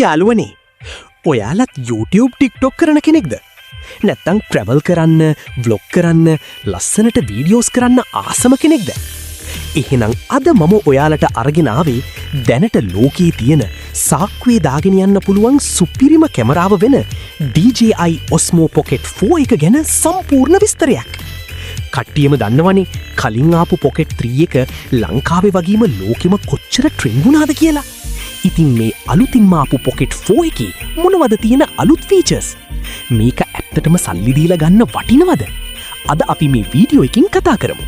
යාළුවනේ ඔයාලත් YouTube TikTok කරන කෙනෙක්ද? නැත්තං ට්‍රැවල් කරන්න, ව්ලොග් කරන්න, ලස්සනට වීඩියෝස් කරන්න ආසම කෙනෙක්ද? එහෙනම් අද මම ඔයාලට අරගෙන ආවේ දැනට ලෝකයේ තියෙන සාක්කුවේ දාගෙන යන්න පුළුවන් සුපිරිම කැමරාව වෙන DJI Osmo Pocket 4 එක ගැන සම්පූර්ණ විස්තරයක්. කට්ටියම දන්නවනේ කලින් ආපු Pocket 3 එක ලංකාවේ වගේම ලෝකෙම කොච්චර ට්‍රෙන්ඩ් වුණාද කියලා. ඉතින් මේ අලුතින්ම ආපු Pocket 4 එකේ මොනවද තියෙන අලුත් ෆීචර්ස්? මේක ඇත්තටම සල්ලි දීලා ගන්න වටිනවද? අද අපි මේ වීඩියෝ එකකින් කතා කරමු.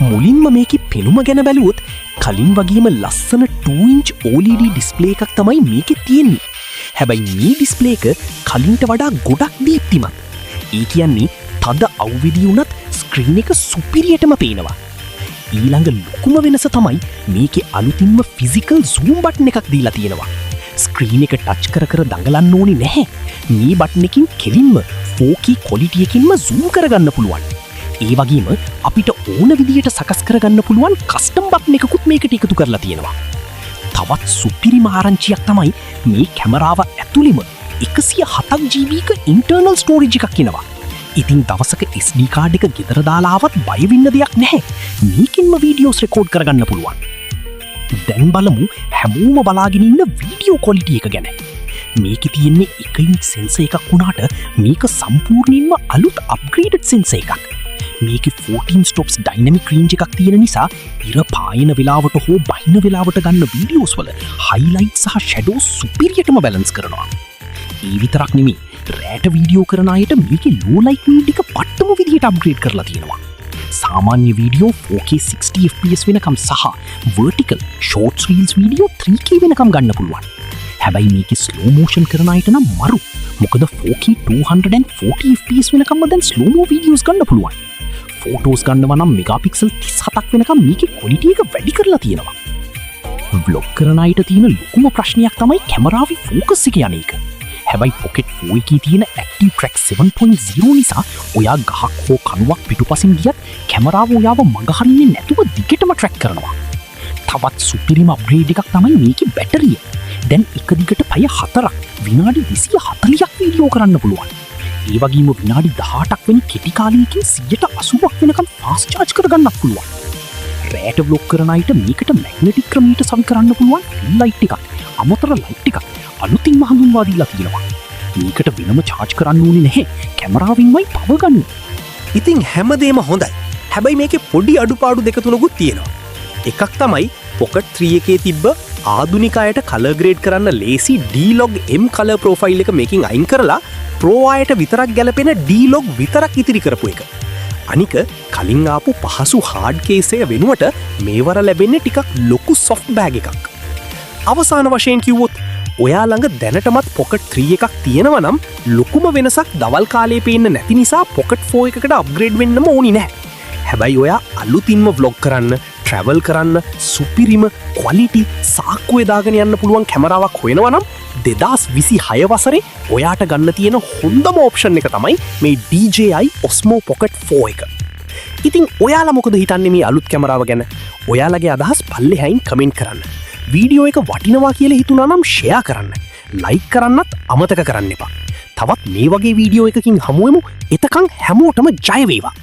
මුලින්ම මේකේ පෙනුම ගැන බැලුවොත් කලින් වගේම ලස්සන 2-inch OLED ඩිස්ප්ලේ එකක් තමයි මේකේ තියෙන්නේ. හැබැයි මේ ඩිස්ප්ලේ එක කලින්ට වඩා ගොඩක් දීප්තිමත්. ඒ කියන්නේ තද අවුවිඩි වුණත් ස්ක්‍රීන් එක සුපිරියටම පේනවා. ඊළඟ ලොකුම වෙනස තමයි මේකේ අලුතින්ම ෆිසිකල් zoom බටන් එකක් දීලා තියෙනවා. ස්ක්‍රීන් එක ටච් කර කර දඟලන්න ඕනේ නැහැ. මේ බටන් එකකින් කෙලින්ම 4K quality එකකින්ම zoom කරගන්න පුළුවන්. ඒ වගේම අපිට ඕන විදියට සකස් කරගන්න පුළුවන් කස්ටම් බටන් එකකුත් මේකට එකතු කරලා තියෙනවා. තවත් සුපිරිම ආරංචියක් තමයි මේ කැමරාව ඇතුළෙම 107 GB ක ඉන්ටර්නල් ස්ටෝරේජ් එකක් එනවා. ඉතින් දවසක SD කාඩ් එක ගෙදර දාලා ආවත් බය වෙන්න දෙයක් නැහැ. මේකින්ම වීඩියෝස් රෙකෝඩ් කරගන්න පුළුවන්. දැන් බලමු හැමෝම බලාගෙන ඉන්න වීඩියෝ ක්වොලිටි එක ගැන. මේකේ තියෙන්නේ 1 ඉන්ච් සෙන්සර් එකක් වුණාට මේක සම්පූර්ණයෙන්ම අලුත් අප්ග්‍රේඩඩ් සෙන්සර් එකක්. මේකේ 14 ස්ටොප්ස් ඩයිනමික් රේන්ජ් එකක් තියෙන නිසා ඉර පායන වෙලාවට හෝ බහින වෙලාවට ගන්න වීඩියෝස් වල හයිලයිට් සහ ෂැඩෝස් සුපිරියටම බැලන්ස් කරනවා. ඒ විතරක් නෙමෙයි රෑට වීඩියෝ කරන අයට මේකේ ලෝ ලයිට් මෝඩ් එක පට්ටම විදියට අප්ග්‍රේඩ් කරලා තියෙනවා. සාමාන්‍ය වීඩියෝ 4K 60 fps වෙනකම් සහ vertical shorts reels video 3K වෙනකම් ගන්න පුළුවන්. හැබැයි මේකේ ස්ලෝ මෝෂන් කරන අයට නම් මරු. මොකද 4K 240 fps වෙනකම්ම දැන් ස්ලෝ මෝ වීඩියෝස් ගන්න පුළුවන්. ෆෝටෝස් ගන්නවා නම් මෙගාපික්සල් 37ක් වෙනකම් මේකේ ක්වොලිටි එක වැඩි කරලා තියෙනවා. ව්ලොග් කරන අයට තියෙන ලොකුම ප්‍රශ්නයක් තමයි කැමරාවේ ෆෝකස් එක යන එක. හැබැයි Pocket 4 එකේ තියෙන Active Track 7.0 නිසා ඔයා ගහක් හෝ කණුවක් පිටුපසින් ගියත් කැමරාව ඔයාව මඟ හරින්නේ නැතුව දිගටම ට්‍රැක් කරනවා. තවත් සුපිරිම අප්ග්‍රේඩ් එකක් තමයි මේකේ බැටරිය. දැන් එක දිගට පැය 4ක් විනාඩි 240ක් වීඩියෝ කරන්න පුළුවන්. ඒ වගේම විනාඩි 18ක් වෙන කෙටි කාලයකින් 180ක් වෙනකම් ෆාස්ට් චාර්ජ් කරගන්නත් පුළුවන්. රෑට ව්ලොග් කරන අයට මේකට මැග්නටික් ක්‍රමයට සවි කරන්න පුළුවන් ෆිල් ලයිට් එකක්, අමතර ලයිට් එකක් අලුතින්ම හඳුන්වා දීලා තියෙනවා. මේකට වෙනම චාර්ජ් කරන්න ඕනේ නැහැ. කැමරාවෙන්මයි පවර් ගන්න. ඉතින් හැමදේම හොඳයි. හැබැයි මේකේ පොඩි අඩුපාඩු දෙක තුනකුත් තියෙනවා. එකක් තමයි Pocket 3 එකේ තිබ්බ ආධුනික අයට කලර් ග්‍රේඩ් කරන්න ලේසි D-Log M කලර් ප්‍රොෆයිල් එක මේකෙන් අයින් කරලා Pro අයට විතරක් ගැලපෙන D-Log විතරක් ඉතිරි කරපු එක. අනික කලින් ආපු පහසු හાર્ඩ් කේස් එක වෙනුවට මේවර ලැබෙන්නේ ටිකක් ලොකු සොෆ්ට් බෑග් එකක්. අවසාන වශයෙන් කිව්වොත් ඔයා ළඟ දැනටමත් Pocket 3 එකක් තියෙනවා නම් ලොකුම වෙනසක් දවල් කාලේ පේන්න නැති නිසා Pocket 4 එකකට අප්ග්‍රේඩ් වෙන්නම ඕනි නැහැ. හැබැයි ඔයා අලුතින්ම vlog කරන්න, travel කරන්න සුපිරිම quality සාක්කුවේ දාගෙන යන්න පුළුවන් කැමරාවක් හොයනවා නම් 2026 වසරේ ඔයාට ගන්න තියෙන හොඳම ඔප්ෂන් එක තමයි මේ DJI Osmo Pocket 4 එක. ඉතින් ඔයාලා මොකද හිතන්නේ මේ අලුත් කැමරාව ගැන? ඔයාලගේ අදහස් පල්ලෙහායින් කමෙන්ට් කරන්න. වීඩියෝ එක වටිනවා කියලා හිතුණා නම් ෂෙයා කරන්න. ලයික් කරන්නත් අමතක කරන්න එපා. තවත් මේ වගේ වීඩියෝ එකකින් හමු වෙමු. එතකන් හැමෝටම ජය වේවා.